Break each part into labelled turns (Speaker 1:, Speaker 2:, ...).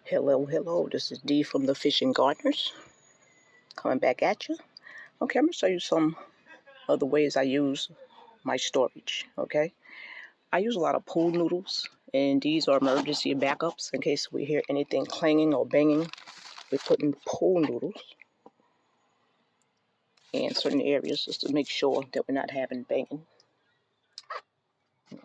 Speaker 1: Hello, hello. This is Dee from the Fishing Gardeners coming back at you. Okay, I'm going to show you some of the ways I use my storage, okay? I use a lot of pool noodles, and these are emergency backups in case we hear anything clanging or banging. We put in pool noodles in certain areas just to make sure that we're not having banging.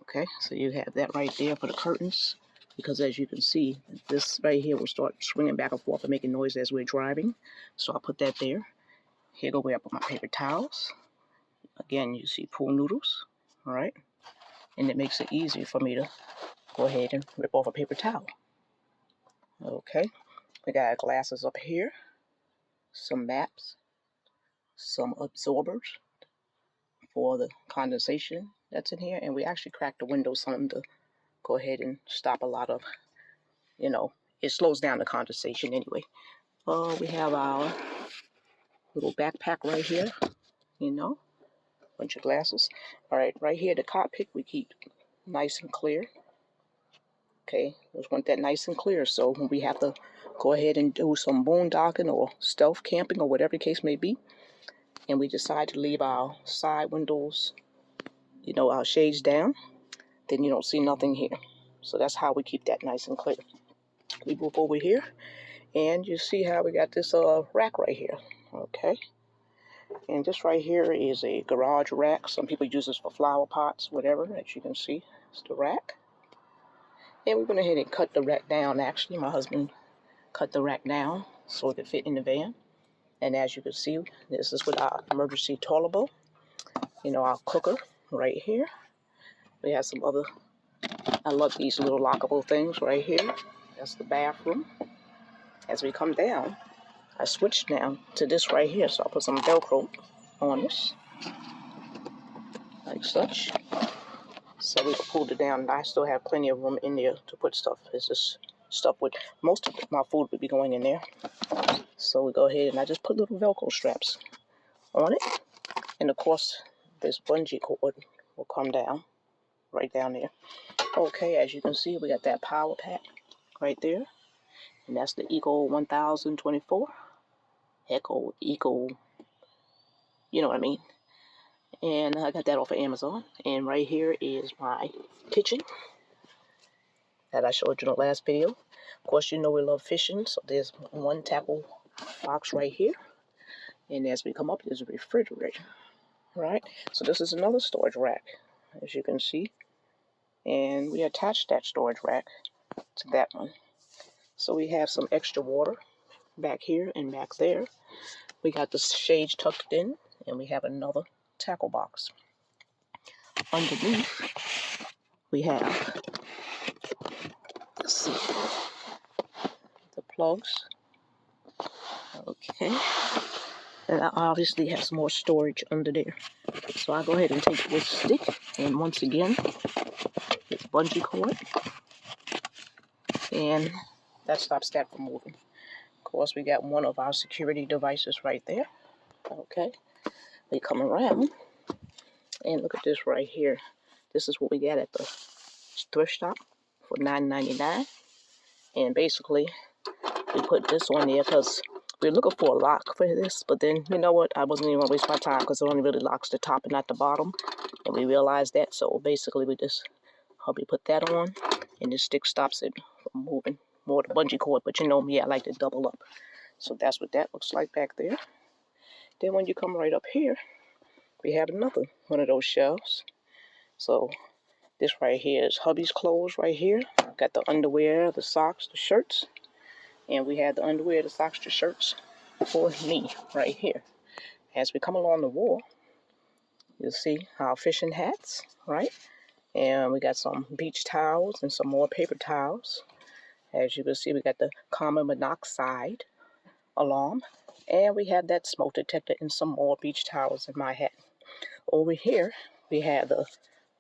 Speaker 1: Okay, so you have that right there for the curtains, because as you can see, this right here will start swinging back and forth and making noise as we're driving. So I'll put that there. Here go where I put my paper towels. Again, you see pool noodles, all right? And it makes it easy for me to go ahead and rip off a paper towel. Okay, we got glasses up here, some maps, some absorbers for the condensation that's in here, and we actually cracked the window some to go ahead and stop a lot of, it slows down the condensation anyway. We have our little backpack right here, bunch of glasses. All right, right here, the cockpit we keep nice and clear. Okay, we just want that nice and clear, so when we have to go ahead and do some boondocking or stealth camping or whatever the case may be, and we decide to leave our side windows, our shades down, then you don't see nothing here. So that's how we keep that nice and clear. We move over here, and you see how we got this rack right here, okay? And this right here is a garage rack. Some people use this for flower pots, whatever, as you can see. It's the rack. And we went ahead and cut the rack down. Actually, my husband cut the rack down so it could fit in the van. And as you can see, this is with our emergency toilet bowl. Our cooker right here. We have some other, I love these little lockable things right here. That's the bathroom. As we come down, I switched now to this right here. So I'll put some Velcro on this, like such. So we can pull it down, and I still have plenty of room in there to put stuff. It's just stuff with, most of my food would be going in there. So we go ahead and I just put little Velcro straps on it. And of course, this bungee cord will come down, right down there. Okay, as you can see, we got that power pack right there. And that's the Eco 1024. Eco, you know what I mean. And I got that off of Amazon. And right here is my kitchen that I showed you in the last video. Of course, we love fishing, so there's one tackle box right here. And as we come up, there's a refrigerator, right? So this is another storage rack, as you can see. And we attached that storage rack to that one. So we have some extra water back here and back there. We got the shades tucked in, and we have another tackle box. Underneath, we have, let's see, the plugs. Okay. And I obviously have some more storage under there. So I go ahead and take this stick, and once again, this bungee cord, and that stops that from moving. Of course, we got one of our security devices right there. Okay. We come around, and look at this right here. This is what we got at the thrift shop for $9.99. And basically, we put this on there because we're looking for a lock for this. But then, you know what? I wasn't even going to waste my time because it only really locks the top and not the bottom. And we realized that. So basically, we just hubby put that on. And this stick stops it from moving. More the bungee cord. But you know me, I like to double up. So that's what that looks like back there. Then when you come right up here, we have another one of those shelves. So this right here is hubby's clothes right here. Got the underwear, the socks, the shirts. And we have the underwear, the socks, the shirts for me right here. As we come along the wall, you'll see our fishing hats, right? And we got some beach towels and some more paper towels. As you can see, we got the carbon monoxide alarm. And we have that smoke detector and some more beach towels in my hat. Over here, we have the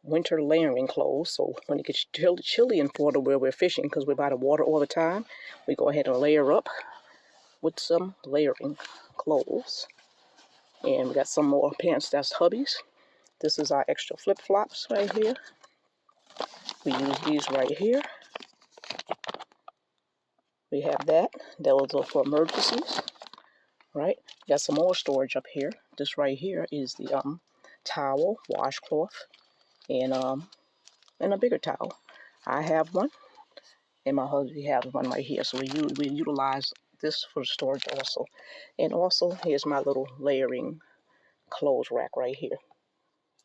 Speaker 1: winter layering clothes. So when it gets chilly in Florida where we're fishing, because we're by the water all the time, we go ahead and layer up with some layering clothes. And we got some more pants. That's hubby's. This is our extra flip-flops right here. We use these right here. We have that. Those are for emergencies, right? Got some more storage up here. This right here is the towel, washcloth, and a bigger towel. I have one, and my husband has one right here. So we utilize this for storage also. And also, here's my little layering clothes rack right here.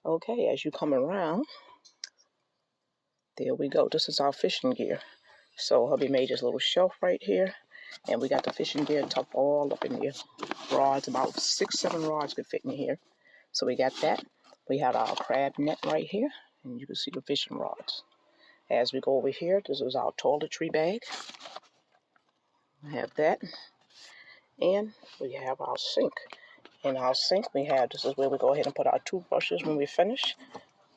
Speaker 1: Okay, as you come around, there we go. This is our fishing gear. So hubby made this little shelf right here, and we got the fishing gear tucked all up in here. Rods, about 6-7 rods could fit in here. So we got that. We have our crab net right here, and you can see the fishing rods. As we go over here, this is our toiletry bag. We have that, and we have our sink. In our sink, we have, this is where we go ahead and put our toothbrushes when we finish.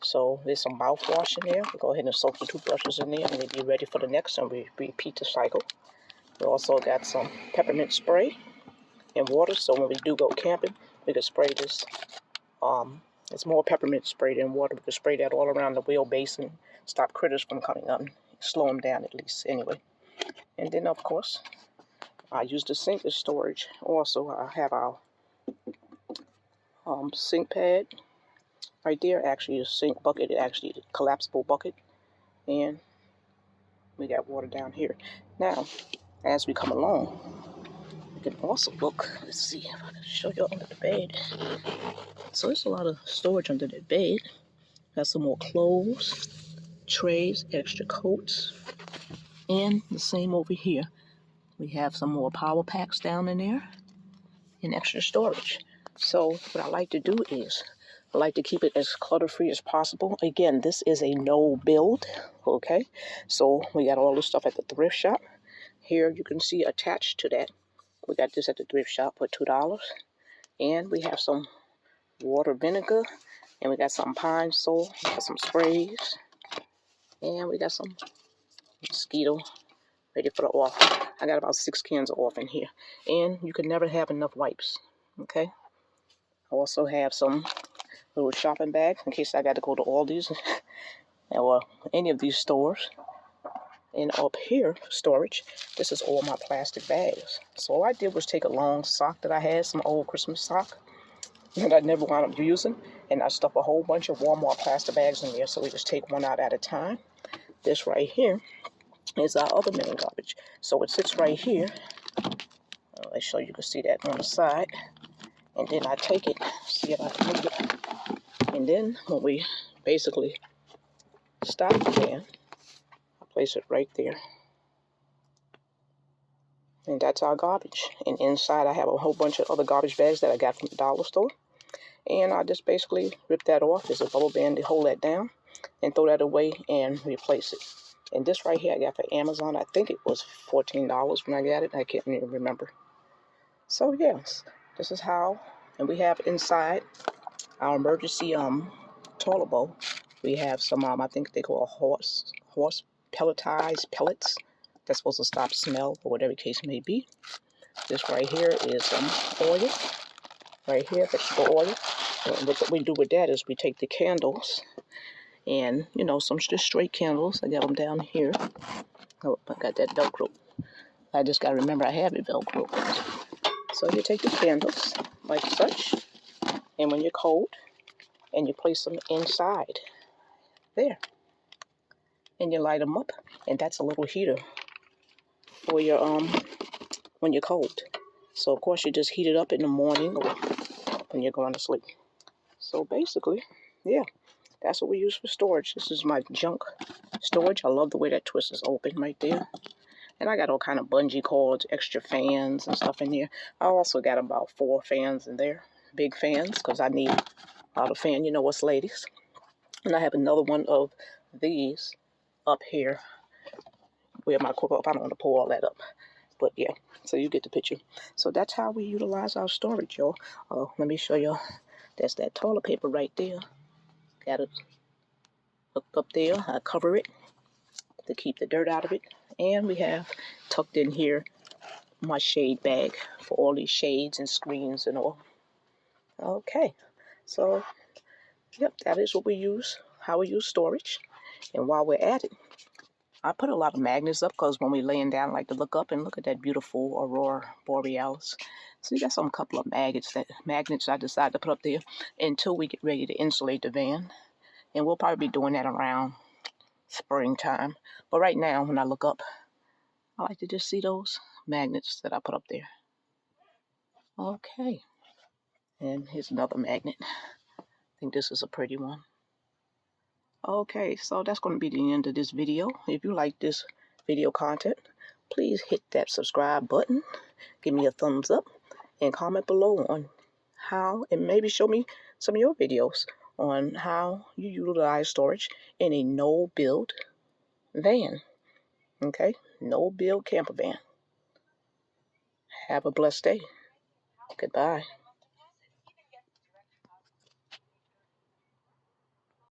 Speaker 1: So there's some mouthwash in there. We go ahead and soak the toothbrushes in there, and they'll be ready for the next, and we repeat the cycle. We also got some peppermint spray and water, so when we do go camping, we can spray this. It's more peppermint spray than water. We can spray that all around the wheelbase and stop critters from coming up, slow them down at least anyway. And then, of course, I use the sink as storage. Also, I have our sink pad right there. Actually, a sink bucket. It actually is a collapsible bucket. And we got water down here. Now, as we come along, we can also look. Let's see if I can show you under the bed. So there's a lot of storage under the bed. Got some more clothes, trays, extra coats, and the same over here. We have some more power packs down in there and extra storage. So what I like to do is I like to keep it as clutter-free as possible. Again, this is a no build, okay? So we got all the stuff at the thrift shop. Here you can see attached to that, we got this at the thrift shop for $2. And we have some water vinegar, and we got some pine sol, we got some sprays, and we got some mosquito ready for the off. I got about 6 cans of off in here. And you can never have enough wipes, okay? I also have some little shopping bags in case I got to go to Aldi's or any of these stores. And up here, storage, this is all my plastic bags. So all I did was take a long sock that I had, some old Christmas sock that I never wound up using, and I stuffed a whole bunch of Walmart plastic bags in there, so we just take one out at a time. This right here is our other main garbage. So it sits right here. Let's show you can see that on the side. And then I take it, see if I can make it. And then when we basically stop the can, I place it right there. And that's our garbage. And inside I have a whole bunch of other garbage bags that I got from the dollar store. And I just basically rip that off. There's a bubble band to hold that down and throw that away and replace it. And this right here I got for Amazon. I think it was $14 when I got it. I can't even remember. So yes, this is how. And we have inside our emergency toilet bowl. We have some I think they call horse pelletized pellets. That's supposed to stop smell or whatever case may be. This right here is oil. Right here, vegetable oil. And what we do with that is we take the candles and, some just straight candles. I got them down here. Oh, I got that Velcro. I just got to remember I have it Velcro. So you take the candles like such, and when you're cold, and you place them inside there, and you light them up, and that's a little heater for your when you're cold. So of course you just heat it up in the morning or when you're going to sleep. So basically, yeah, that's what we use for storage. This is my junk storage. I love the way that twist is open right there. And I got all kind of bungee cords, extra fans and stuff in there. I also got about 4 fans in there, big fans, because I need a lot of fan, us ladies. And I have another one of these up here where my cord, I don't want to pull all that up. But yeah, so you get the picture. So that's how we utilize our storage, y'all. Let me show you. That's that toilet paper right there. Got it hooked up there. I cover it to keep the dirt out of it. And we have tucked in here my shade bag for all these shades and screens and all. Okay, so yep, that is what we use, how we use storage. And while we're at it, I put a lot of magnets up because when we're laying down, I like to look up and look at that beautiful aurora borealis. So you got some couple of magnets I decided to put up there until we get ready to insulate the van. And we'll probably be doing that around springtime. But right now, when I look up, I like to just see those magnets that I put up there. Okay. And here's another magnet. I think this is a pretty one. Okay, so that's going to be the end of this video. If you like this video content, please hit that subscribe button, give me a thumbs up, and comment below on how, and maybe show me some of your videos on how you utilize storage in a no-build van. Okay, no-build camper van. Have a blessed day. Goodbye.